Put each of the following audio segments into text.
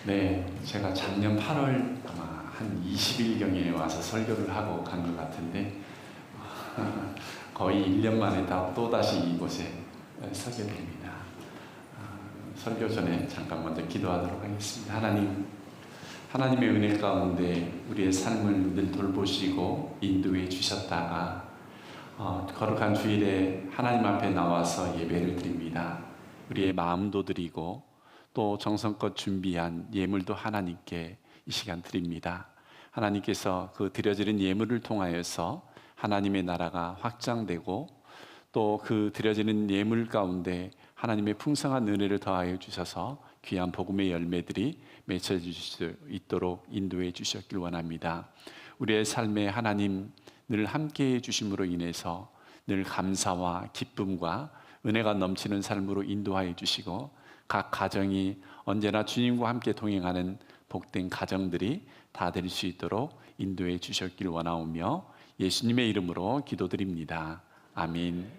네, 제가 작년 8월 아마 한 20일경에 와서 설교를 하고 간 것 같은데 거의 1년 만에 또다시 이곳에 서게 됩니다. 설교 전에 잠깐 먼저 기도하도록 하겠습니다. 하나님의 은혜 가운데 우리의 삶을 늘 돌보시고 인도해 주셨다가 거룩한 주일에 하나님 앞에 나와서 예배를 드립니다. 우리의 마음도 드리고 또 정성껏 준비한 예물도 하나님께 이 시간 드립니다. 하나님께서 그 드려지는 예물을 통하여서 하나님의 나라가 확장되고 또 그 드려지는 예물 가운데 하나님의 풍성한 은혜를 더하여 주셔서 귀한 복음의 열매들이 맺혀질 수 있도록 인도해 주셨길 원합니다. 우리의 삶에 하나님 늘 함께해 주심으로 인해서 늘 감사와 기쁨과 은혜가 넘치는 삶으로 인도하여 주시고 각 가정이 언제나 주님과 함께 동행하는 복된 가정들이 다 될 수 있도록 인도해 주셨길 원하오며 예수님의 이름으로 기도드립니다. 아멘.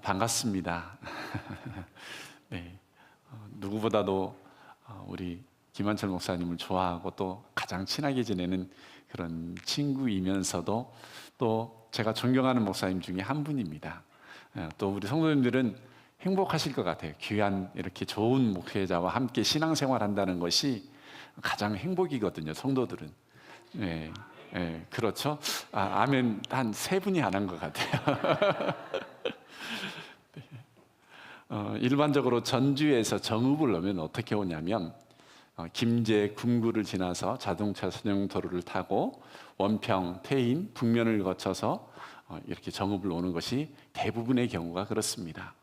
반갑습니다. 네, 누구보다도 우리 김한철 목사님을 좋아하고 또 가장 친하게 지내는 그런 친구이면서도 또 제가 존경하는 목사님 중에 한 분입니다. 또 우리 성도님들은 행복하실 것 같아요. 귀한 이렇게 좋은 목회자와 함께 신앙생활 한다는 것이 가장 행복이거든요. 성도들은. 네, 네, 그렇죠. 아멘 한 3분이 안 한 것 같아요. 네. 일반적으로 전주에서 정읍을 오면 어떻게 오냐면 김제, 궁구를 지나서 자동차 전용 도로를 타고 원평, 태인, 북면을 거쳐서 이렇게 정읍을 오는 것이 대부분의 경우가 그렇습니다.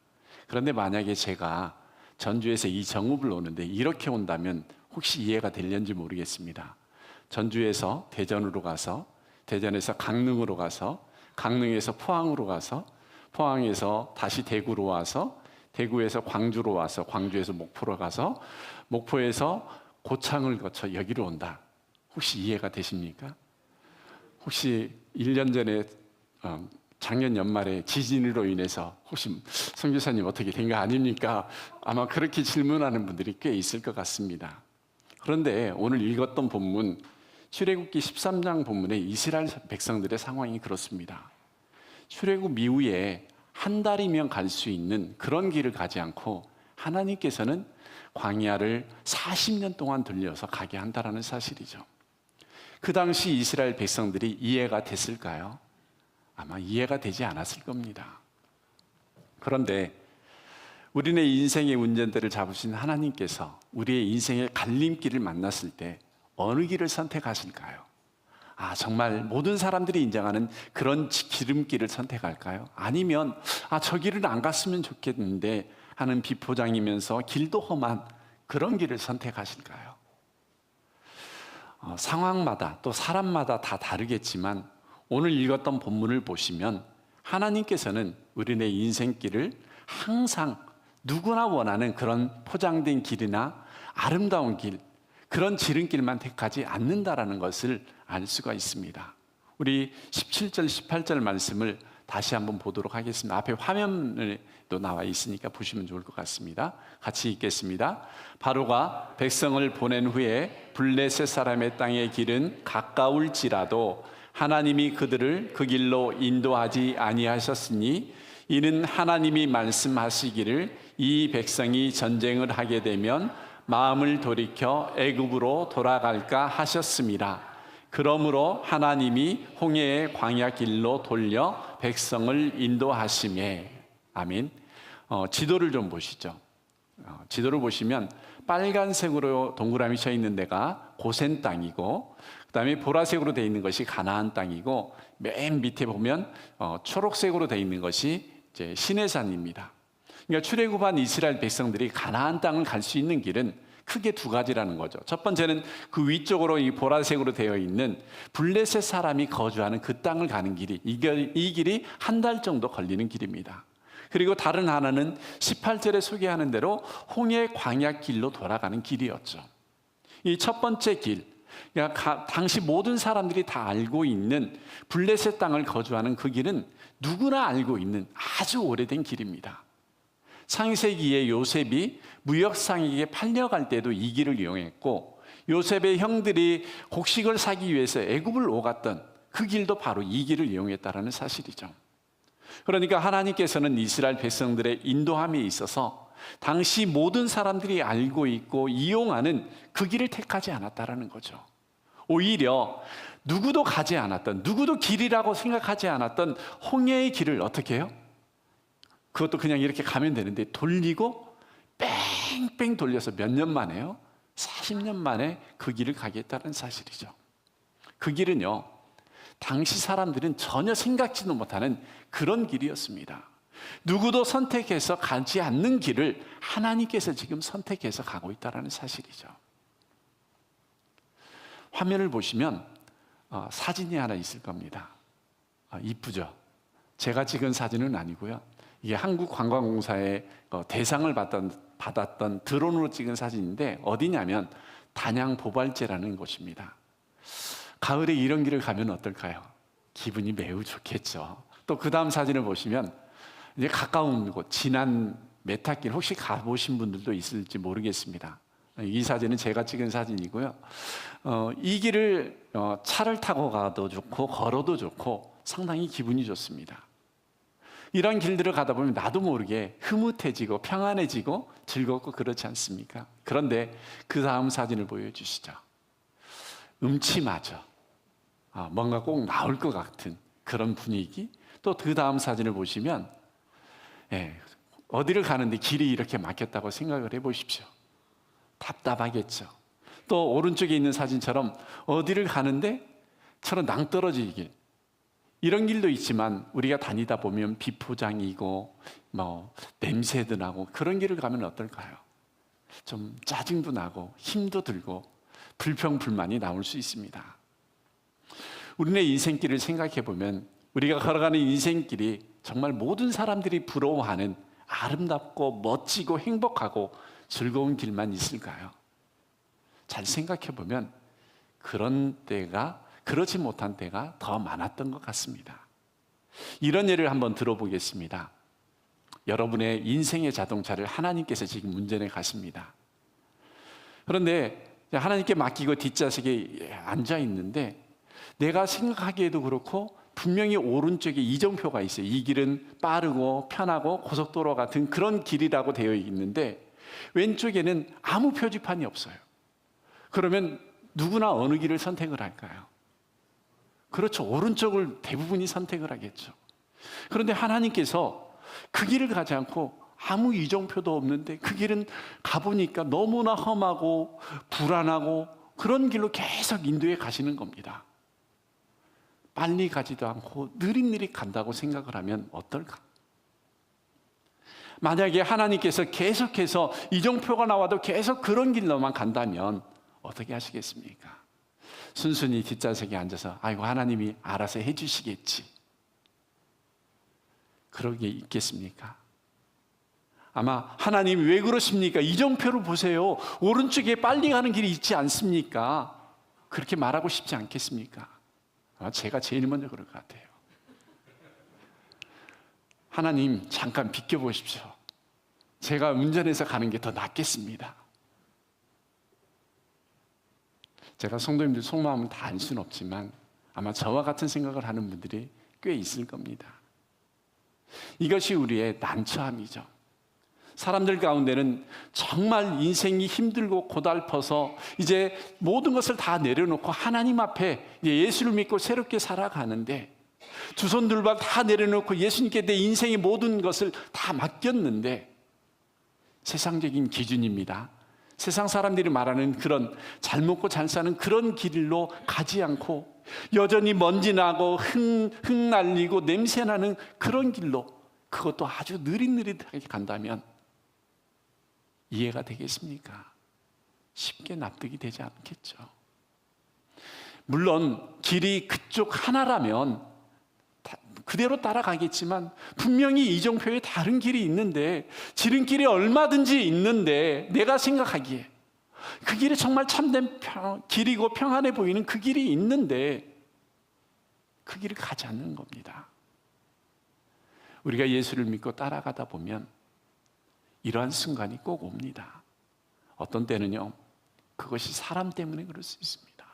그런데 만약에 제가 전주에서 이 정읍을 오는데 이렇게 온다면 혹시 이해가 되려는지 모르겠습니다. 전주에서 대전으로 가서, 대전에서 강릉으로 가서, 강릉에서 포항으로 가서, 포항에서 다시 대구로 와서, 대구에서 광주로 와서, 광주에서 목포로 가서, 목포에서 고창을 거쳐 여기로 온다. 혹시 이해가 되십니까? 혹시 1년 전에 작년 연말에 지진으로 인해서 혹시 선교사님 어떻게 된 거 아닙니까? 아마 그렇게 질문하는 분들이 꽤 있을 것 같습니다. 그런데 오늘 읽었던 본문 출애굽기 13장 본문에 이스라엘 백성들의 상황이 그렇습니다. 출애굽 이후에 한 달이면 갈 수 있는 그런 길을 가지 않고 하나님께서는 광야를 40년 동안 돌려서 가게 한다는 사실이죠. 그 당시 이스라엘 백성들이 이해가 됐을까요? 아마 이해가 되지 않았을 겁니다. 그런데 우리네 인생의 운전대를 잡으신 하나님께서 우리의 인생의 갈림길을 만났을 때 어느 길을 선택하실까요? 정말 모든 사람들이 인정하는 그런 기름길을 선택할까요? 아니면 저 길을 안 갔으면 좋겠는데 하는 비포장이면서 길도 험한 그런 길을 선택하실까요? 상황마다 또 사람마다 다 다르겠지만 오늘 읽었던 본문을 보시면 하나님께서는 우리네 인생길을 항상 누구나 원하는 그런 포장된 길이나 아름다운 길, 그런 지름길만 택하지 않는다라는 것을 알 수가 있습니다. 우리 17절, 18절 말씀을 다시 한번 보도록 하겠습니다. 앞에 화면에도 나와 있으니까 보시면 좋을 것 같습니다. 같이 읽겠습니다. 바로가 백성을 보낸 후에 블레셋 사람의 땅의 길은 가까울지라도 하나님이 그들을 그 길로 인도하지 아니하셨으니 이는 하나님이 말씀하시기를 이 백성이 전쟁을 하게 되면 마음을 돌이켜 애굽으로 돌아갈까 하셨습니다. 그러므로 하나님이 홍해의 광야 길로 돌려 백성을 인도하시매. 아멘. 지도를 좀 보시죠. 지도를 보시면 빨간색으로 동그라미 쳐 있는 데가 고센 땅이고 그 다음에 보라색으로 되어 있는 것이 가나안 땅이고 맨 밑에 보면 초록색으로 되어 있는 것이 이제 시내산입니다. 그러니까 출애굽한 이스라엘 백성들이 가나안 땅을 갈 수 있는 길은 크게 2가지라는 거죠. 첫 번째는 그 위쪽으로 이 보라색으로 되어 있는 블레셋 사람이 거주하는 그 땅을 가는 길이 이 길이 한 달 정도 걸리는 길입니다. 그리고 다른 하나는 18절에 소개하는 대로 홍해 광야 길로 돌아가는 길이었죠. 이 첫 번째 길, 그러니까 당시 모든 사람들이 다 알고 있는 블레셋 땅을 거주하는 그 길은 누구나 알고 있는 아주 오래된 길입니다. 창세기에 요셉이 무역상에게 팔려갈 때도 이 길을 이용했고, 요셉의 형들이 곡식을 사기 위해서 애굽을 오갔던 그 길도 바로 이 길을 이용했다는 사실이죠. 그러니까 하나님께서는 이스라엘 백성들의 인도함에 있어서 당시 모든 사람들이 알고 있고 이용하는 그 길을 택하지 않았다는 거죠. 오히려 누구도 가지 않았던, 누구도 길이라고 생각하지 않았던 홍해의 길을 어떻게 해요? 그것도 그냥 이렇게 가면 되는데 돌리고 뺑뺑 돌려서 몇 년 만에요? 40년 만에 그 길을 가겠다는 사실이죠. 그 길은요, 당시 사람들은 전혀 생각지도 못하는 그런 길이었습니다. 누구도 선택해서 가지 않는 길을 하나님께서 지금 선택해서 가고 있다는 사실이죠. 화면을 보시면 사진이 하나 있을 겁니다. 이쁘죠? 제가 찍은 사진은 아니고요. 이게 한국관광공사의 대상을 받았던 드론으로 찍은 사진인데, 어디냐면 단양 보발제라는 곳입니다. 가을에 이런 길을 가면 어떨까요? 기분이 매우 좋겠죠. 또 그 다음 사진을 보시면 이제 가까운 곳, 진안 메타길, 혹시 가보신 분들도 있을지 모르겠습니다. 이 사진은 제가 찍은 사진이고요. 이 길을 차를 타고 가도 좋고 걸어도 좋고 상당히 기분이 좋습니다. 이런 길들을 가다 보면 나도 모르게 흐뭇해지고 평안해지고 즐겁고 그렇지 않습니까? 그런데 그 다음 사진을 보여주시죠. 음침하죠. 뭔가 꼭 나올 것 같은 그런 분위기. 또 그 다음 사진을 보시면 어디를 가는데 길이 이렇게 막혔다고 생각을 해보십시오. 답답하겠죠. 또 오른쪽에 있는 사진처럼 어디를 가는데 저런 낭떠러지 길, 이런 길도 있지만 우리가 다니다 보면 비포장이고 냄새도 나고 그런 길을 가면 어떨까요? 좀 짜증도 나고 힘도 들고 불평불만이 나올 수 있습니다. 우리네 인생길을 생각해 보면 우리가 걸어가는 인생길이 정말 모든 사람들이 부러워하는 아름답고 멋지고 행복하고 즐거운 길만 있을까요? 잘 생각해 보면 그렇지 못한 때가 더 많았던 것 같습니다. 이런 예를 한번 들어보겠습니다. 여러분의 인생의 자동차를 하나님께서 지금 운전해 가십니다. 그런데 하나님께 맡기고 뒷좌석에 앉아 있는데 내가 생각하기에도 그렇고 분명히 오른쪽에 이정표가 있어요. 이 길은 빠르고 편하고 고속도로 같은 그런 길이라고 되어 있는데 왼쪽에는 아무 표지판이 없어요. 그러면 누구나 어느 길을 선택을 할까요? 그렇죠. 오른쪽을 대부분이 선택을 하겠죠. 그런데 하나님께서 그 길을 가지 않고 아무 이정표도 없는데 그 길은 가보니까 너무나 험하고 불안하고 그런 길로 계속 인도해 가시는 겁니다. 빨리 가지도 않고 느릿느릿 간다고 생각을 하면 어떨까? 만약에 하나님께서 계속해서 이정표가 나와도 계속 그런 길로만 간다면 어떻게 하시겠습니까? 순순히 뒷좌석에 앉아서 아이고 하나님이 알아서 해주시겠지, 그러게 있겠습니까? 아마 하나님 왜 그러십니까? 이정표를 보세요. 오른쪽에 빨리 가는 길이 있지 않습니까? 그렇게 말하고 싶지 않겠습니까? 제가 제일 먼저 그럴 것 같아요. 하나님 잠깐 비켜보십시오. 제가 운전해서 가는 게 더 낫겠습니다. 제가 성도님들 속마음을 다 알 수는 없지만 아마 저와 같은 생각을 하는 분들이 꽤 있을 겁니다. 이것이 우리의 난처함이죠. 사람들 가운데는 정말 인생이 힘들고 고달퍼서 이제 모든 것을 다 내려놓고 하나님 앞에 예수를 믿고 새롭게 살아가는데, 두 손 둘 발 다 내려놓고 예수님께 내 인생의 모든 것을 다 맡겼는데, 세상적인 기준입니다. 세상 사람들이 말하는 그런 잘 먹고 잘 사는 그런 길로 가지 않고 여전히 먼지 나고 흙 날리고 냄새 나는 그런 길로, 그것도 아주 느릿느릿하게 간다면 이해가 되겠습니까? 쉽게 납득이 되지 않겠죠. 물론 길이 그쪽 하나라면 그대로 따라가겠지만 분명히 이정표에 다른 길이 있는데, 지름길이 얼마든지 있는데, 내가 생각하기에 그 길이 정말 참된 길이고 평안해 보이는 그 길이 있는데 그 길을 가지 않는 겁니다. 우리가 예수를 믿고 따라가다 보면 이러한 순간이 꼭 옵니다. 어떤 때는요, 그것이 사람 때문에 그럴 수 있습니다.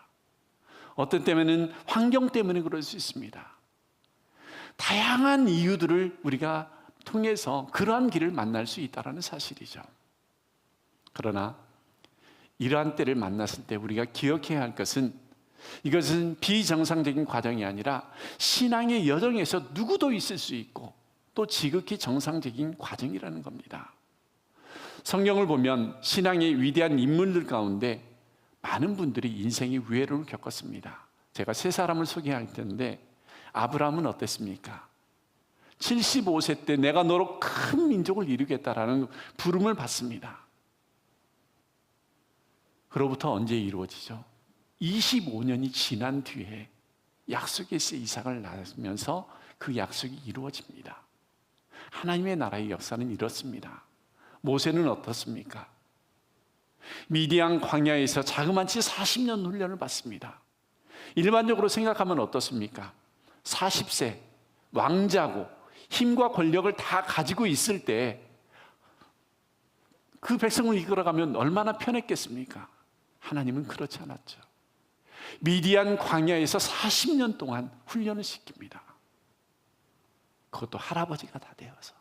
어떤 때문에는 환경 때문에 그럴 수 있습니다. 다양한 이유들을 우리가 통해서 그러한 길을 만날 수 있다는 사실이죠. 그러나 이러한 때를 만났을 때 우리가 기억해야 할 것은, 이것은 비정상적인 과정이 아니라 신앙의 여정에서 누구도 있을 수 있고 또 지극히 정상적인 과정이라는 겁니다. 성경을 보면 신앙의 위대한 인물들 가운데 많은 분들이 인생의 위해를 겪었습니다. 제가 세 사람을 소개할 텐데, 아브라함은 어땠습니까? 75세 때 내가 너로 큰 민족을 이루겠다라는 부름을 받습니다. 그로부터 언제 이루어지죠? 25년이 지난 뒤에 약속의 이삭을 낳으면서 그 약속이 이루어집니다. 하나님의 나라의 역사는 이렇습니다. 모세는 어떻습니까? 미디안 광야에서 자그마치 40년 훈련을 받습니다. 일반적으로 생각하면 어떻습니까? 40세 왕자고 힘과 권력을 다 가지고 있을 때 그 백성을 이끌어가면 얼마나 편했겠습니까? 하나님은 그렇지 않았죠. 미디안 광야에서 40년 동안 훈련을 시킵니다. 그것도 할아버지가 다 되어서.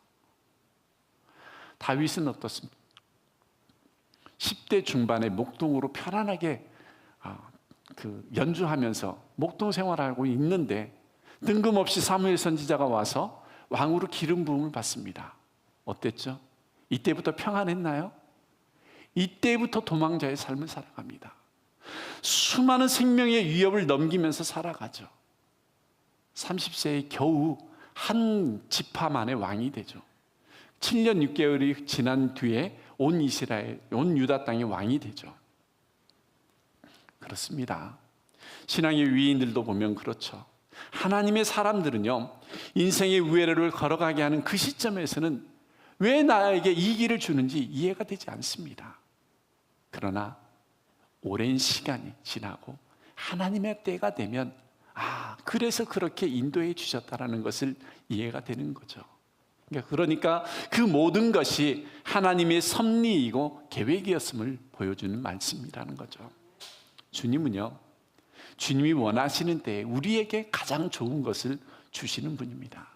다윗은 어떻습니까? 10대 중반에 목동으로 편안하게 연주하면서 목동 생활하고 있는데 뜬금없이 사무엘 선지자가 와서 왕으로 기름 부음을 받습니다. 어땠죠? 이때부터 평안했나요? 이때부터 도망자의 삶을 살아갑니다. 수많은 생명의 위협을 넘기면서 살아가죠. 30세에 겨우 한 지파 만의 왕이 되죠. 7년 6개월이 지난 뒤에 온 이스라엘, 온 유다 땅의 왕이 되죠. 그렇습니다. 신앙의 위인들도 보면 그렇죠. 하나님의 사람들은요, 인생의 우회로를 걸어가게 하는 그 시점에서는 왜 나에게 이 길을 주는지 이해가 되지 않습니다. 그러나 오랜 시간이 지나고 하나님의 때가 되면, 그래서 그렇게 인도해 주셨다는 것을 이해가 되는 거죠. 그러니까 그 모든 것이 하나님의 섭리이고 계획이었음을 보여주는 말씀이라는 거죠. 주님은요, 주님이 원하시는 때에 우리에게 가장 좋은 것을 주시는 분입니다.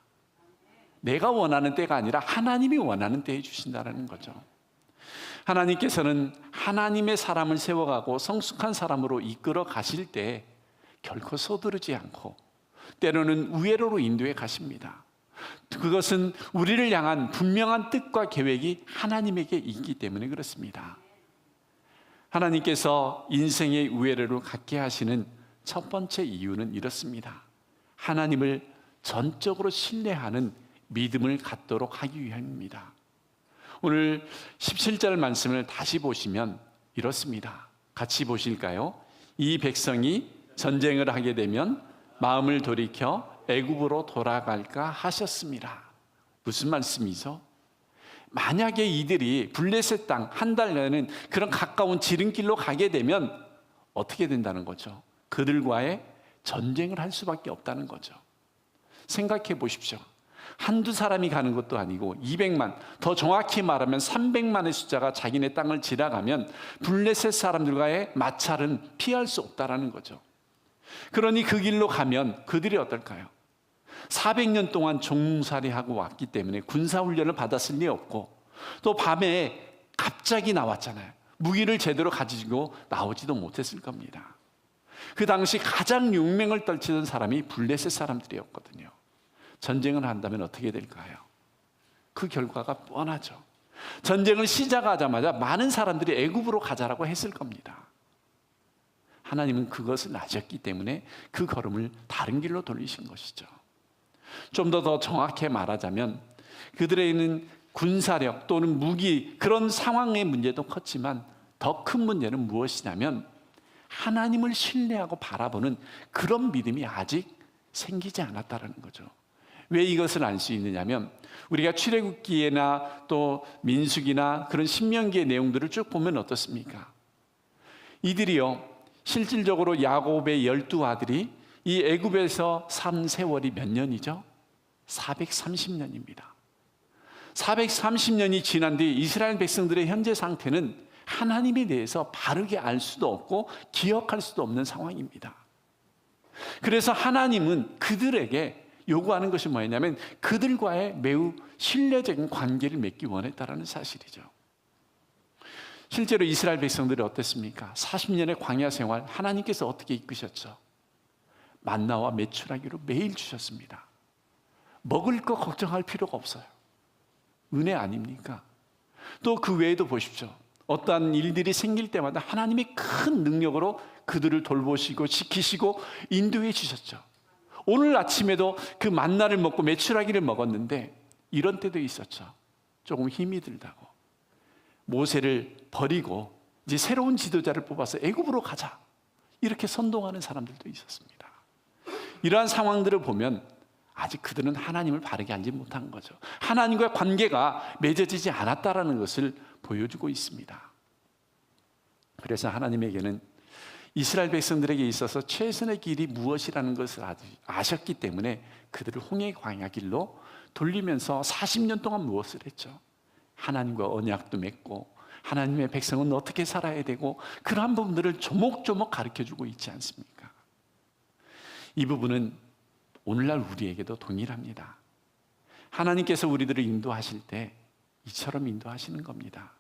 내가 원하는 때가 아니라 하나님이 원하는 때에 주신다는 거죠. 하나님께서는 하나님의 사람을 세워가고 성숙한 사람으로 이끌어 가실 때 결코 서두르지 않고 때로는 우회로로 인도해 가십니다. 그것은 우리를 향한 분명한 뜻과 계획이 하나님에게 있기 때문에 그렇습니다. 하나님께서 인생의 우회로를 갖게 하시는 첫 번째 이유는 이렇습니다. 하나님을 전적으로 신뢰하는 믿음을 갖도록 하기 위함입니다. 오늘 17절 말씀을 다시 보시면 이렇습니다. 같이 보실까요? 이 백성이 전쟁을 하게 되면 마음을 돌이켜 애굽으로 돌아갈까 하셨습니다. 무슨 말씀이죠? 만약에 이들이 블레셋 땅 한 달간은 그런 가까운 지름길로 가게 되면 어떻게 된다는 거죠? 그들과의 전쟁을 할 수밖에 없다는 거죠. 생각해 보십시오. 한두 사람이 가는 것도 아니고 200만, 더 정확히 말하면 300만의 숫자가 자기네 땅을 지나가면 블레셋 사람들과의 마찰은 피할 수 없다는 거죠. 그러니 그 길로 가면 그들이 어떨까요? 400년 동안 종살이하고 왔기 때문에 군사훈련을 받았을 리 없고, 또 밤에 갑자기 나왔잖아요. 무기를 제대로 가지고 나오지도 못했을 겁니다. 그 당시 가장 용맹을 떨치던 사람이 블레셋 사람들이었거든요. 전쟁을 한다면 어떻게 될까요? 그 결과가 뻔하죠. 전쟁을 시작하자마자 많은 사람들이 애굽으로 가자라고 했을 겁니다. 하나님은 그것을 아셨기 때문에 그 걸음을 다른 길로 돌리신 것이죠. 좀 더 정확히 말하자면 그들에 있는 군사력 또는 무기, 그런 상황의 문제도 컸지만 더 큰 문제는 무엇이냐면 하나님을 신뢰하고 바라보는 그런 믿음이 아직 생기지 않았다는 거죠. 왜 이것을 알 수 있느냐면 우리가 출애굽기나 또 민수기나 그런 신명기의 내용들을 쭉 보면 어떻습니까? 이들이요, 실질적으로 야곱의 12아들이 이 애굽에서 산 세월이 몇 년이죠? 430년입니다. 430년이 지난 뒤 이스라엘 백성들의 현재 상태는 하나님에 대해서 바르게 알 수도 없고 기억할 수도 없는 상황입니다. 그래서 하나님은 그들에게 요구하는 것이 뭐였냐면 그들과의 매우 신뢰적인 관계를 맺기 원했다라는 사실이죠. 실제로 이스라엘 백성들이 어땠습니까? 40년의 광야 생활 하나님께서 어떻게 이끄셨죠? 만나와 메추라기로 매일 주셨습니다. 먹을 거 걱정할 필요가 없어요. 은혜 아닙니까? 또 그 외에도 보십시오. 어떠한 일들이 생길 때마다 하나님의 큰 능력으로 그들을 돌보시고 지키시고 인도해 주셨죠. 오늘 아침에도 그 만나를 먹고 메추라기를 먹었는데 이런 때도 있었죠. 조금 힘이 들다고 모세를 버리고 이제 새로운 지도자를 뽑아서 애굽으로 가자 이렇게 선동하는 사람들도 있었습니다. 이러한 상황들을 보면 아직 그들은 하나님을 바르게 알지 못한 거죠. 하나님과의 관계가 맺어지지 않았다라는 것을 보여주고 있습니다. 그래서 하나님에게는 이스라엘 백성들에게 있어서 최선의 길이 무엇이라는 것을 아셨기 때문에 그들을 홍해 광야 길로 돌리면서 40년 동안 무엇을 했죠? 하나님과 언약도 맺고 하나님의 백성은 어떻게 살아야 되고 그러한 부분들을 조목조목 가르쳐주고 있지 않습니까? 이 부분은 오늘날 우리에게도 동일합니다. 하나님께서 우리들을 인도하실 때 이처럼 인도하시는 겁니다.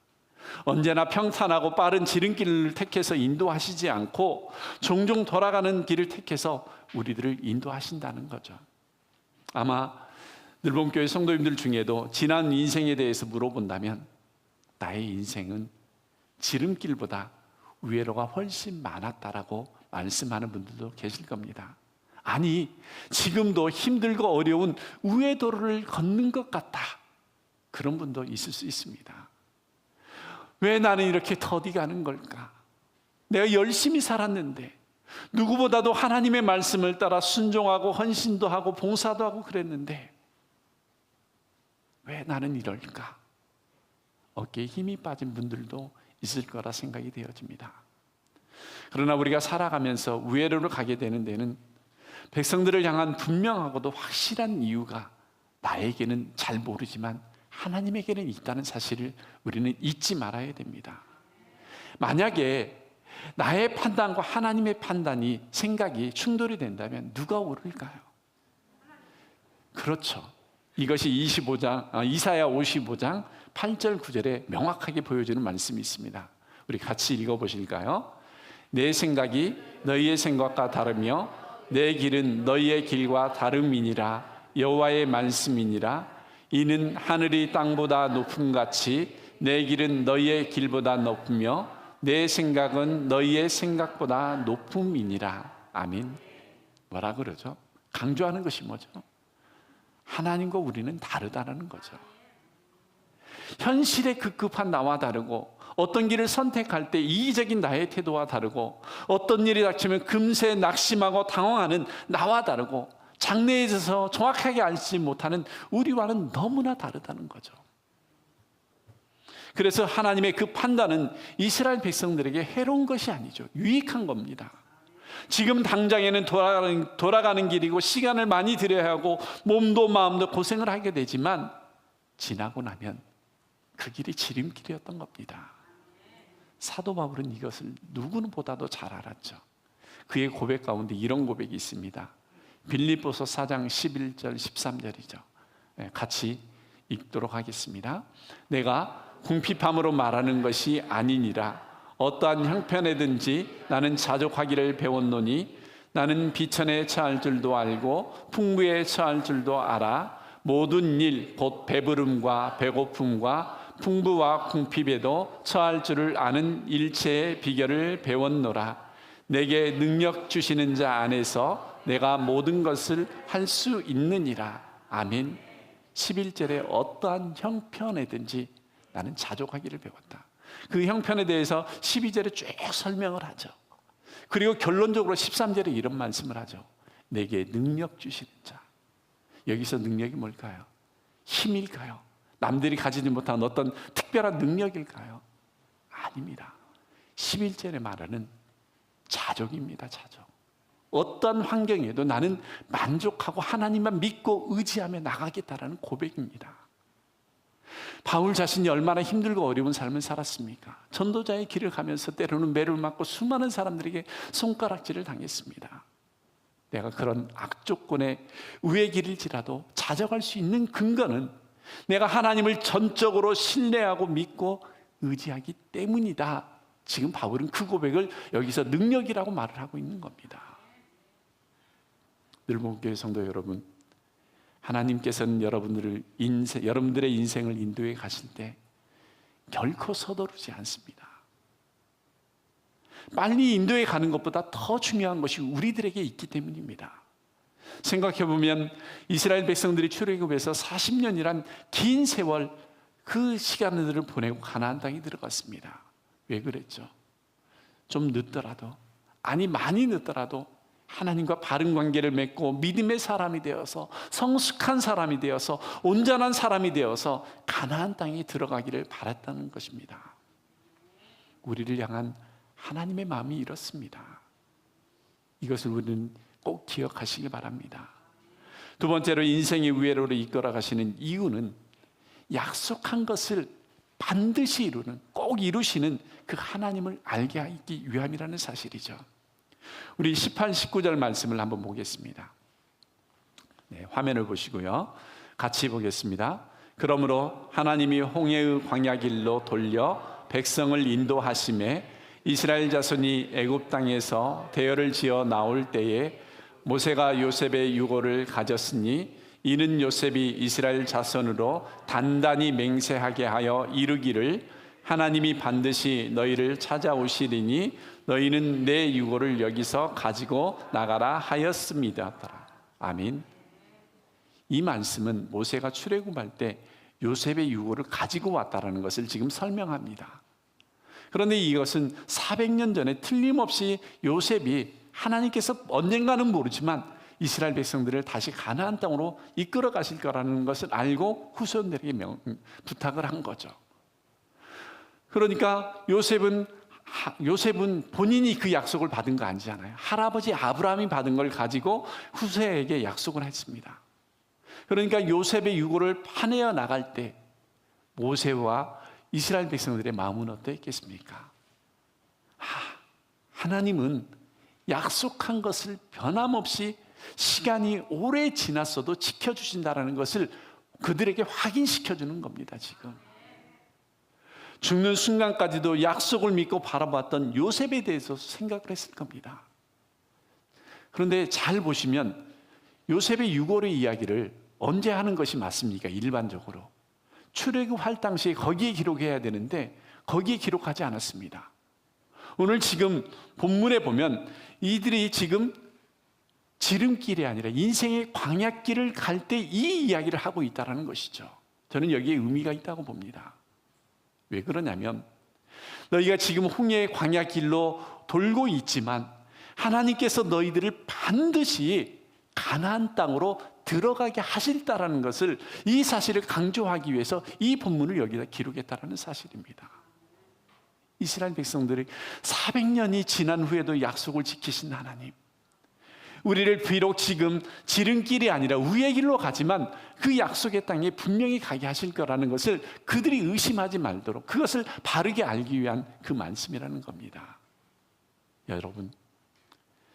언제나 평탄하고 빠른 지름길을 택해서 인도하시지 않고 종종 돌아가는 길을 택해서 우리들을 인도하신다는 거죠. 아마 늘봄교회 성도님들 중에도 지난 인생에 대해서 물어본다면 나의 인생은 지름길보다 위로가 훨씬 많았다라고 말씀하는 분들도 계실 겁니다. 아니, 지금도 힘들고 어려운 우회 도로를 걷는 것 같다. 그런 분도 있을 수 있습니다. 왜 나는 이렇게 더디 가는 걸까? 내가 열심히 살았는데 누구보다도 하나님의 말씀을 따라 순종하고 헌신도 하고 봉사도 하고 그랬는데 왜 나는 이럴까? 어깨에 힘이 빠진 분들도 있을 거라 생각이 되어집니다. 그러나 우리가 살아가면서 우회로를 가게 되는 데는 백성들을 향한 분명하고도 확실한 이유가 나에게는 잘 모르지만 하나님에게는 있다는 사실을 우리는 잊지 말아야 됩니다. 만약에 나의 판단과 하나님의 판단이 생각이 충돌이 된다면 누가 옳을까요? 그렇죠. 이것이 이사야 55장 8절 9절에 명확하게 보여주는 말씀이 있습니다. 우리 같이 읽어보실까요? 내 생각이 너희의 생각과 다르며 내 길은 너희의 길과 다름이니라. 여호와의 말씀이니라. 이는 하늘이 땅보다 높음같이 내 길은 너희의 길보다 높으며 내 생각은 너희의 생각보다 높음이니라. 아멘. 뭐라 그러죠? 강조하는 것이 뭐죠? 하나님과 우리는 다르다는 거죠. 현실에 급급한 나와 다르고 어떤 길을 선택할 때 이기적인 나의 태도와 다르고 어떤 일이 닥치면 금세 낙심하고 당황하는 나와 다르고 장래에 있어서 정확하게 알지 못하는 우리와는 너무나 다르다는 거죠. 그래서 하나님의 그 판단은 이스라엘 백성들에게 해로운 것이 아니죠. 유익한 겁니다. 지금 당장에는 돌아가는 길이고 시간을 많이 들여야 하고 몸도 마음도 고생을 하게 되지만 지나고 나면 그 길이 지름길이었던 겁니다. 사도 바울은 이것을 누구보다도 잘 알았죠. 그의 고백 가운데 이런 고백이 있습니다. 빌립보서 4장 11절 13절이죠. 같이 읽도록 하겠습니다. 내가 궁핍함으로 말하는 것이 아니니라. 어떠한 형편에든지 나는 자족하기를 배웠노니 나는 비천에 처할 줄도 알고 풍부에 처할 줄도 알아. 모든 일 곧 배부름과 배고픔과 풍부와 궁핍에도 처할 줄을 아는 일체의 비결을 배웠노라. 내게 능력 주시는 자 안에서 내가 모든 것을 할 수 있느니라. 아멘. 11절에 어떠한 형편에든지 나는 자족하기를 배웠다. 그 형편에 대해서 12절에 쭉 설명을 하죠. 그리고 결론적으로 13절에 이런 말씀을 하죠. 내게 능력 주시는 자. 여기서 능력이 뭘까요? 힘일까요? 남들이 가지지 못한 어떤 특별한 능력일까요? 아닙니다. 11절에 말하는 자족입니다. 자족. 어떤 환경에도 나는 만족하고 하나님만 믿고 의지하며 나가겠다라는 고백입니다. 바울 자신이 얼마나 힘들고 어려운 삶을 살았습니까? 전도자의 길을 가면서 때로는 매를 맞고 수많은 사람들에게 손가락질을 당했습니다. 내가 그런 악조건의 우의 길일지라도 찾아갈 수 있는 근거는 내가 하나님을 전적으로 신뢰하고 믿고 의지하기 때문이다. 지금 바울은 그 고백을 여기서 능력이라고 말을 하고 있는 겁니다. 늘목교회 성도 여러분, 하나님께서는 여러분들의 인생을 인도해 가실 때 결코 서두르지 않습니다. 빨리 인도해 가는 것보다 더 중요한 것이 우리들에게 있기 때문입니다. 생각해보면 이스라엘 백성들이 출애굽에서 40년이란 긴 세월 그 시간들을 보내고 가나안 땅에 들어갔습니다. 왜 그랬죠? 좀 늦더라도, 아니 많이 늦더라도 하나님과 바른 관계를 맺고 믿음의 사람이 되어서 성숙한 사람이 되어서 온전한 사람이 되어서 가나안 땅에 들어가기를 바랐다는 것입니다. 우리를 향한 하나님의 마음이 이렇습니다. 이것을 우리는 꼭 기억하시기 바랍니다. 두 번째로 인생의 우회로로 이끌어 가시는 이유는 약속한 것을 반드시 이루는, 꼭 이루시는 그 하나님을 알게 하기 위함이라는 사실이죠. 우리 18, 19절 말씀을 한번 보겠습니다. 네, 화면을 보시고요. 같이 보겠습니다. 그러므로 하나님이 홍해의 광야길로 돌려 백성을 인도하심에 이스라엘 자손이 애굽 땅에서 대열을 지어 나올 때에 모세가 요셉의 유고를 가졌으니 이는 요셉이 이스라엘 자손으로 단단히 맹세하게 하여 이르기를 하나님이 반드시 너희를 찾아오시리니 너희는 내 유고를 여기서 가지고 나가라 하였습니다. 아멘. 이 말씀은 모세가 출애굽할 때 요셉의 유고를 가지고 왔다는 것을 지금 설명합니다. 그런데 이것은 400년 전에 틀림없이 요셉이 하나님께서 언젠가는 모르지만 이스라엘 백성들을 다시 가나안 땅으로 이끌어 가실 거라는 것을 알고 후손들에게 부탁을 한 거죠. 그러니까 요셉은 본인이 그 약속을 받은 거 아니잖아요. 할아버지 아브라함이 받은 걸 가지고 후세에게 약속을 했습니다. 그러니까 요셉의 유고를 파내어 나갈 때 모세와 이스라엘 백성들의 마음은 어떠했겠습니까? 하나님은 약속한 것을 변함없이 시간이 오래 지났어도 지켜주신다는 것을 그들에게 확인시켜주는 겁니다. 지금 죽는 순간까지도 약속을 믿고 바라봤던 요셉에 대해서 생각을 했을 겁니다. 그런데 잘 보시면 요셉의 유골의 이야기를 언제 하는 것이 맞습니까? 일반적으로 출애굽할 당시에 거기에 기록해야 되는데 거기에 기록하지 않았습니다. 오늘 지금 본문에 보면 이들이 지금 지름길이 아니라 인생의 광야길을 갈 때 이 이야기를 하고 있다는 것이죠. 저는 여기에 의미가 있다고 봅니다. 왜 그러냐면 너희가 지금 홍해의 광야길로 돌고 있지만 하나님께서 너희들을 반드시 가나안 땅으로 들어가게 하실다라는 것을, 이 사실을 강조하기 위해서 이 본문을 여기다 기록했다라는 사실입니다. 이스라엘 백성들이 400년이 지난 후에도 약속을 지키신 하나님, 우리를 비록 지금 지름길이 아니라 우의 길로 가지만 그 약속의 땅에 분명히 가게 하실 거라는 것을 그들이 의심하지 말도록 그것을 바르게 알기 위한 그 말씀이라는 겁니다. 여러분,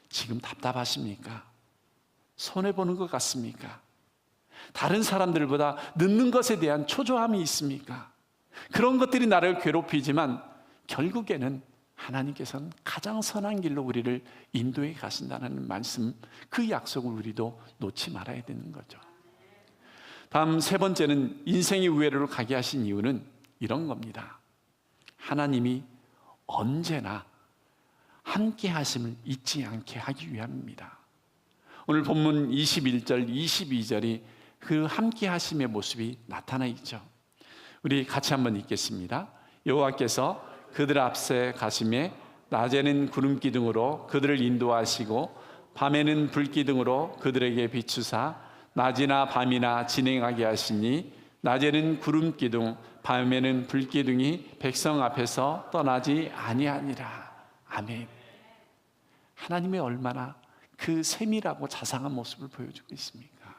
지금 답답하십니까? 손해보는 것 같습니까? 다른 사람들보다 늦는 것에 대한 초조함이 있습니까? 그런 것들이 나를 괴롭히지만 결국에는 하나님께서는 가장 선한 길로 우리를 인도해 가신다는 말씀, 그 약속을 우리도 놓지 말아야 되는 거죠. 다음 세 번째는 인생의 우회로를 가게 하신 이유는 이런 겁니다. 하나님이 언제나 함께 하심을 잊지 않게 하기 위함입니다. 오늘 본문 21절, 22절이 그 함께 하심의 모습이 나타나 있죠. 우리 같이 한번 읽겠습니다. 여호와께서 그들 앞에 가심에 낮에는 구름 기둥으로 그들을 인도하시고 밤에는 불 기둥으로 그들에게 비추사 낮이나 밤이나 진행하게 하시니 낮에는 구름 기둥 밤에는 불 기둥이 백성 앞에서 떠나지 아니하니라. 아멘. 하나님이 얼마나 그 세밀하고 자상한 모습을 보여주고 있습니까?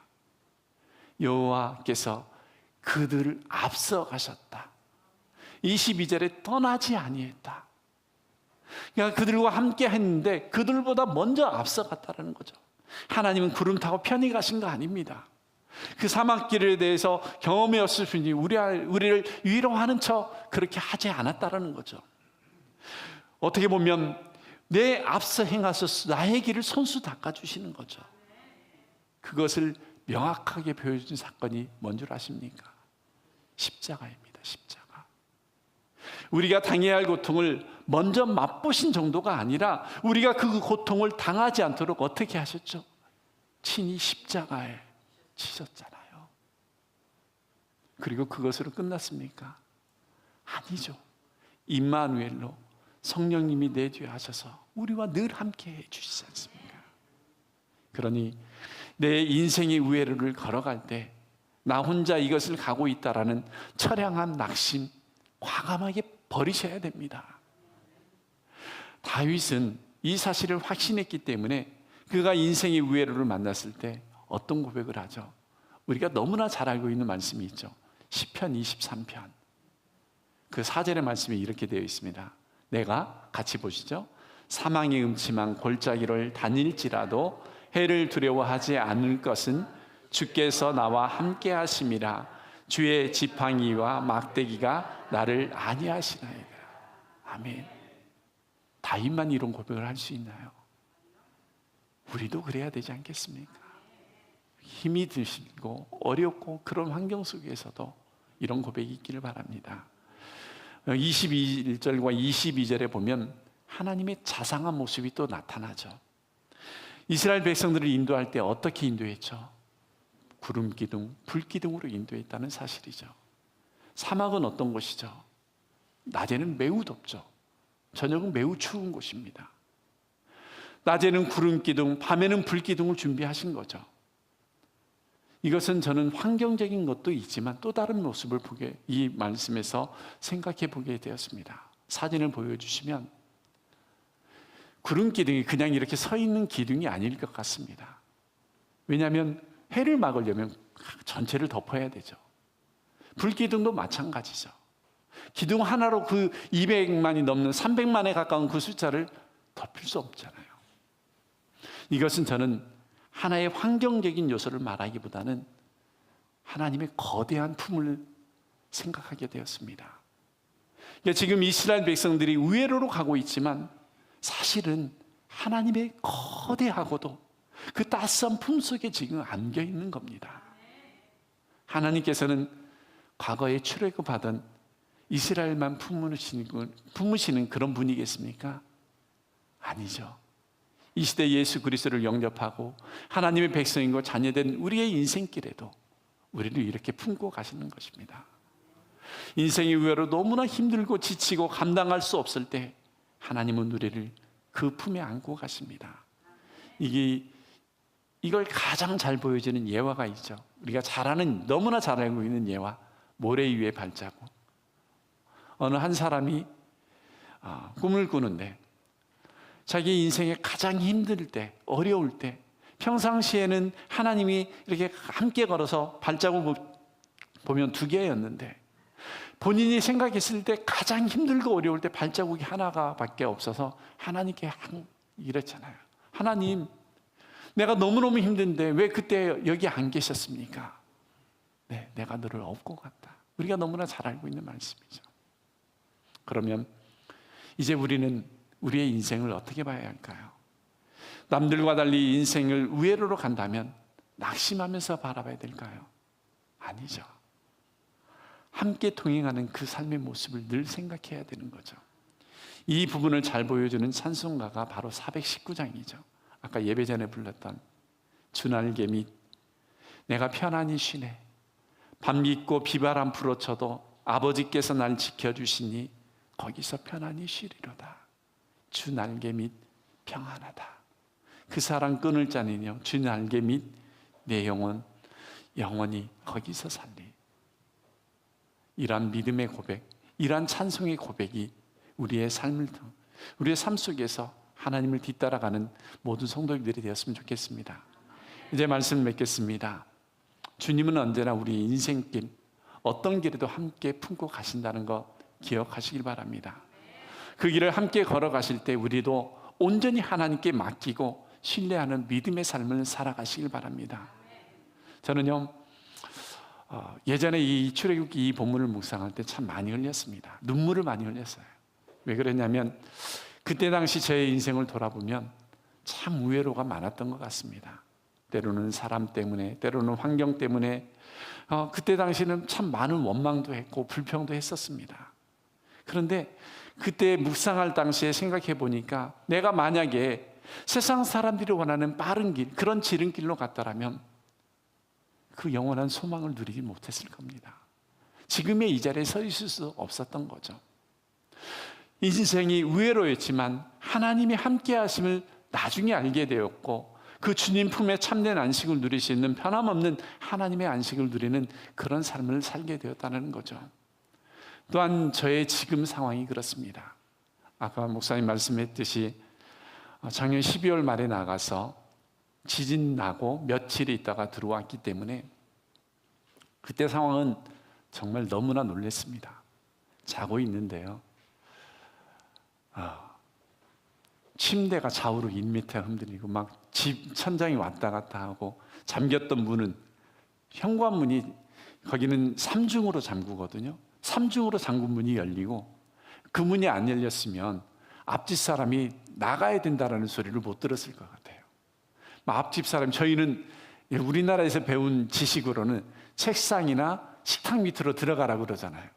여호와께서 그들을 앞서가셨다. 22절에 떠나지 아니했다. 그러니까 그들과 함께 했는데 그들보다 먼저 앞서갔다는 거죠. 하나님은 구름 타고 편히 가신 거 아닙니다. 그 사막길에 대해서 경험이 없을 뿐이지 우리를 위로하는 척 그렇게 하지 않았다는 거죠. 어떻게 보면 내 앞서 행하셔서 나의 길을 손수 닦아주시는 거죠. 그것을 명확하게 보여준 사건이 뭔 줄 아십니까? 십자가입니다. 십자가. 우리가 당해야 할 고통을 먼저 맛보신 정도가 아니라 우리가 그 고통을 당하지 않도록 어떻게 하셨죠? 친히 십자가에 치셨잖아요. 그리고 그것으로 끝났습니까? 아니죠. 임마누엘로 성령님이 내 뒤에 하셔서 우리와 늘 함께 해주시지 않습니까? 그러니 내 인생의 우회로를 걸어갈 때 나 혼자 이것을 가고 있다라는 처량한 낙심 과감하게 버리셔야 됩니다. 다윗은 이 사실을 확신했기 때문에 그가 인생의 우회로를 만났을 때 어떤 고백을 하죠? 우리가 너무나 잘 알고 있는 말씀이 있죠. 시편 23편 그 4절의 말씀이 이렇게 되어 있습니다. 내가 같이 보시죠. 사망의 음침한 골짜기를 다닐지라도 해를 두려워하지 않을 것은 주께서 나와 함께 하심이라. 주의 지팡이와 막대기가 나를 안위하시나이다. 아멘. 다윗만 이런 고백을 할 수 있나요? 우리도 그래야 되지 않겠습니까? 힘이 드시고 어렵고 그런 환경 속에서도 이런 고백이 있기를 바랍니다. 21절과 22절에 보면 하나님의 자상한 모습이 또 나타나죠. 이스라엘 백성들을 인도할 때 어떻게 인도했죠? 구름 기둥, 불 기둥으로 인도했다는 사실이죠. 사막은 어떤 곳이죠? 낮에는 매우 덥죠. 저녁은 매우 추운 곳입니다. 낮에는 구름 기둥, 밤에는 불 기둥을 준비하신 거죠. 이것은 저는 환경적인 것도 있지만 또 다른 모습을 보게 이 말씀에서 생각해 보게 되었습니다. 사진을 보여주시면 구름 기둥이 그냥 이렇게 서 있는 기둥이 아닐 것 같습니다. 왜냐하면 해를 막으려면 전체를 덮어야 되죠. 불기둥도 마찬가지죠. 기둥 하나로 그 200만이 넘는 300만에 가까운 그 숫자를 덮을 수 없잖아요. 이것은 저는 하나의 환경적인 요소를 말하기보다는 하나님의 거대한 품을 생각하게 되었습니다. 그러니까 지금 이스라엘 백성들이 우회로로 가고 있지만 사실은 하나님의 거대하고도 그 따스한 품 속에 지금 안겨 있는 겁니다. 하나님께서는 과거에 출애굽하던 이스라엘만 품으시는 그런 분이겠습니까? 아니죠. 이 시대 예수 그리스도를 영접하고 하나님의 백성이고 자녀된 우리의 인생길에도 우리를 이렇게 품고 가시는 것입니다. 인생의 우회로 너무나 힘들고 지치고 감당할 수 없을 때 하나님은 우리를 그 품에 안고 가십니다. 이걸 가장 잘 보여주는 예화가 있죠. 우리가 너무나 잘 알고 있는 예화, 모래 위의 발자국. 어느 한 사람이 꿈을 꾸는데 자기 인생에 가장 힘들 때, 어려울 때, 평상시에는 하나님이 이렇게 함께 걸어서 발자국 보면 2개였는데 본인이 생각했을 때 가장 힘들고 어려울 때 발자국이 하나밖에 없어서 하나님께 이랬잖아요. 하나님, 내가 너무너무 힘든데 왜 그때 여기 안 계셨습니까? 네, 내가 너를 업고 갔다. 우리가 너무나 잘 알고 있는 말씀이죠. 그러면 이제 우리는 우리의 인생을 어떻게 봐야 할까요? 남들과 달리 인생을 우회로로 간다면 낙심하면서 바라봐야 될까요? 아니죠. 함께 동행하는 그 삶의 모습을 늘 생각해야 되는 거죠. 이 부분을 잘 보여주는 찬송가가 바로 419장이죠. 아까 예배 전에 불렀던 주날개 밑 내가 편안히 쉬네. 밤 깊고 비바람 불어쳐도 아버지께서 날 지켜주시니 거기서 편안히 쉬리로다. 주 날개 밑 평안하다. 그 사랑 끊을 자니요 주 날개 밑 내 영혼 영원히 거기서 살리. 이러한 믿음의 고백, 이러한 찬송의 고백이 우리의 삶 속에서 하나님을 뒤따라가는 모든 성도들이 되었으면 좋겠습니다. 이제 말씀을 맺겠습니다. 주님은 언제나 우리 인생길 어떤 길에도 함께 품고 가신다는 거 기억하시길 바랍니다. 그 길을 함께 걸어가실 때 우리도 온전히 하나님께 맡기고 신뢰하는 믿음의 삶을 살아가시길 바랍니다. 저는요, 예전에 이 출애굽기 이 본문을 묵상할 때 참 많이 흘렸습니다. 눈물을 많이 흘렸어요. 왜 그랬냐면 그때 당시 제 인생을 돌아보면 참 우회로가 많았던 것 같습니다. 때로는 사람 때문에, 때로는 환경 때문에, 그때 당시는 참 많은 원망도 했고 불평도 했었습니다. 그런데 그때 묵상할 당시에 생각해 보니까 내가 만약에 세상 사람들이 원하는 빠른 길, 그런 지름길로 갔더라면 그 영원한 소망을 누리지 못했을 겁니다. 지금의 이 자리에 서 있을 수 없었던 거죠. 인생이 우회로였지만 하나님이 함께 하심을 나중에 알게 되었고, 그 주님 품에 참된 안식을 누릴 수 있는 변함없는 하나님의 안식을 누리는 그런 삶을 살게 되었다는 거죠. 또한 저의 지금 상황이 그렇습니다. 아까 목사님 말씀했듯이 작년 12월 말에 나가서 지진 나고 며칠 있다가 들어왔기 때문에 그때 상황은 정말 너무나 놀랐습니다. 자고 있는데요, 침대가 좌우로 인밑에 흔들리고 막 집 천장이 왔다 갔다 하고, 잠겼던 문은, 현관문이 거기는 3중으로 잠그거든요. 3중으로 잠근 문이 열리고 그 문이 안 열렸으면 앞집 사람이 나가야 된다라는 소리를 못 들었을 것 같아요. 앞집 사람, 저희는 우리나라에서 배운 지식으로는 책상이나 식탁 밑으로 들어가라 그러잖아요.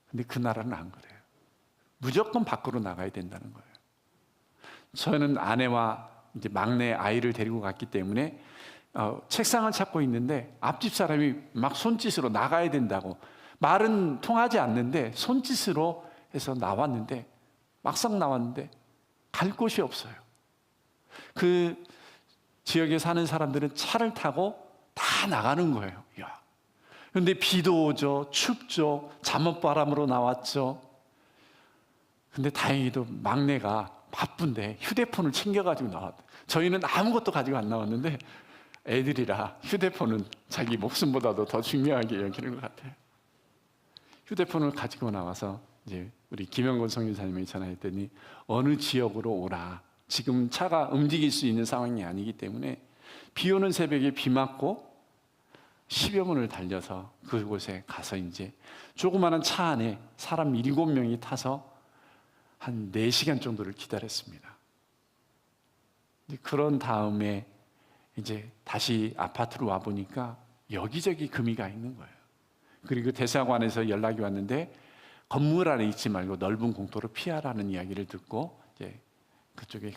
근데 그 나라는 안 그래요. 무조건 밖으로 나가야 된다는 거예요. 저는 아내와 이제 막내 아이를 데리고 갔기 때문에 책상을 찾고 있는데 앞집 사람이 막 손짓으로 나가야 된다고, 말은 통하지 않는데 손짓으로 해서 나왔는데, 막상 나왔는데 갈 곳이 없어요. 그 지역에 사는 사람들은 차를 타고 다 나가는 거예요. 그런데 비도 오죠, 춥죠, 잠옷바람으로 나왔죠. 근데 다행히도 막내가 바쁜데 휴대폰을 챙겨가지고 나왔대. 저희는 아무것도 가지고 안 나왔는데 애들이라 휴대폰은 자기 목숨보다도 더 중요하게 여기는 것 같아요. 휴대폰을 가지고 나와서 이제 우리 김영곤 선교사님이 전화했더니 어느 지역으로 오라. 지금 차가 움직일 수 있는 상황이 아니기 때문에 비 오는 새벽에 비 맞고 10여 분을 달려서 그곳에 가서 이제 조그마한 차 안에 사람 7명이 타서 한 4시간 정도를 기다렸습니다. 그런 다음에 이제 다시 아파트로 와 보니까 여기저기 금이 가 있는 거예요. 그리고 대사관에서 연락이 왔는데 건물 안에 있지 말고 넓은 공터로 피하라는 이야기를 듣고 이제 그쪽에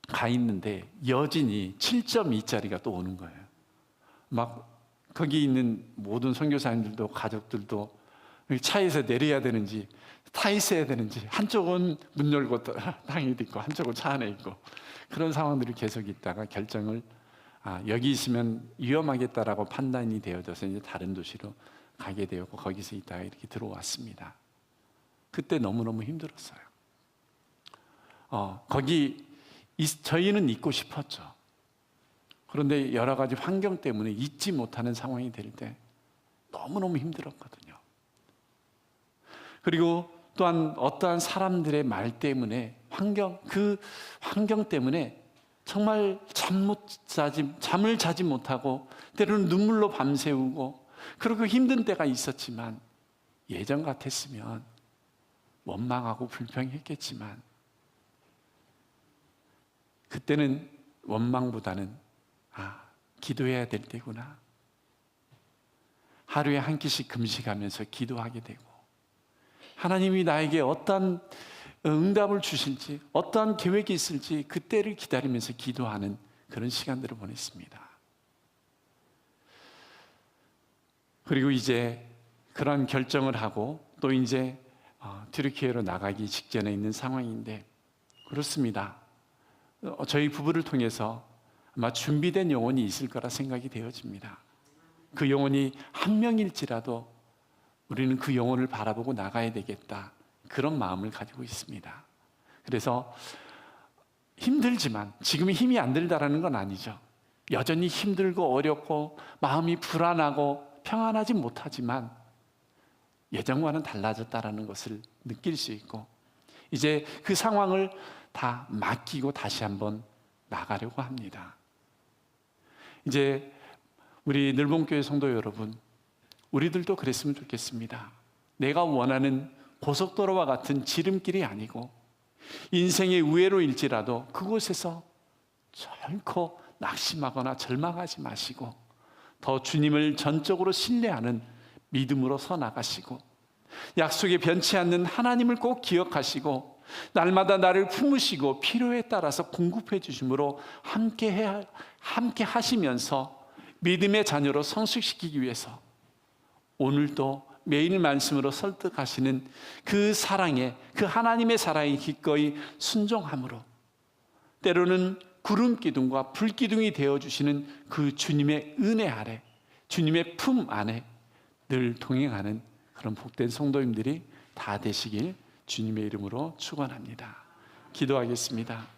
가 있는데 여진이 7.2짜리가 또 오는 거예요. 막 거기 있는 모든 선교사님들도 가족들도 차에서 내려야 되는지 타 있어야 되는지, 한쪽은 문 열고 땅에 있고 한쪽은 차 안에 있고, 그런 상황들이 계속 있다가 결정을 여기 있으면 위험하겠다라고 판단이 되어져서 이제 다른 도시로 가게 되었고 거기서 있다가 이렇게 들어왔습니다. 그때 너무너무 힘들었어요. 거기 저희는 있고 싶었죠. 그런데 여러 가지 환경 때문에 있지 못하는 상황이 될 때 너무너무 힘들었거든요. 그리고 또한 어떠한 사람들의 말 때문에, 그 환경 때문에 정말 잠을 자지 못하고 때로는 눈물로 밤새우고, 그리고 힘든 때가 있었지만 예전 같았으면 원망하고 불평했겠지만 그때는 원망보다는 기도해야 될 때구나, 하루에 한 끼씩 금식하면서 기도하게 되고, 하나님이 나에게 어떤 응답을 주실지, 어떠한 계획이 있을지 그때를 기다리면서 기도하는 그런 시간들을 보냈습니다. 그리고 이제 그런 결정을 하고 또 이제 튀르키예로 나가기 직전에 있는 상황인데, 그렇습니다. 저희 부부를 통해서 아마 준비된 영혼이 있을 거라 생각이 되어집니다. 그 영혼이 한 명일지라도 우리는 그 영혼을 바라보고 나가야 되겠다, 그런 마음을 가지고 있습니다. 그래서 힘들지만, 지금이 힘이 안 들다라는 건 아니죠. 여전히 힘들고 어렵고 마음이 불안하고 평안하지 못하지만 예전과는 달라졌다라는 것을 느낄 수 있고, 이제 그 상황을 다 맡기고 다시 한번 나가려고 합니다. 이제 우리 늘봉교회 성도 여러분, 우리들도 그랬으면 좋겠습니다. 내가 원하는 고속도로와 같은 지름길이 아니고 인생의 우회로일지라도 그곳에서 결코 낙심하거나 절망하지 마시고 더 주님을 전적으로 신뢰하는 믿음으로 서 나가시고, 약속에 변치 않는 하나님을 꼭 기억하시고 날마다 나를 품으시고 필요에 따라서 공급해 주심으로 함께 하시면서 믿음의 자녀로 성숙시키기 위해서 오늘도 매일 말씀으로 설득하시는 그 사랑에, 그 하나님의 사랑에 기꺼이 순종함으로 때로는 구름 기둥과 불 기둥이 되어주시는 그 주님의 은혜 아래, 주님의 품 안에 늘 동행하는 그런 복된 성도님들이 다 되시길 주님의 이름으로 축원합니다. 기도하겠습니다.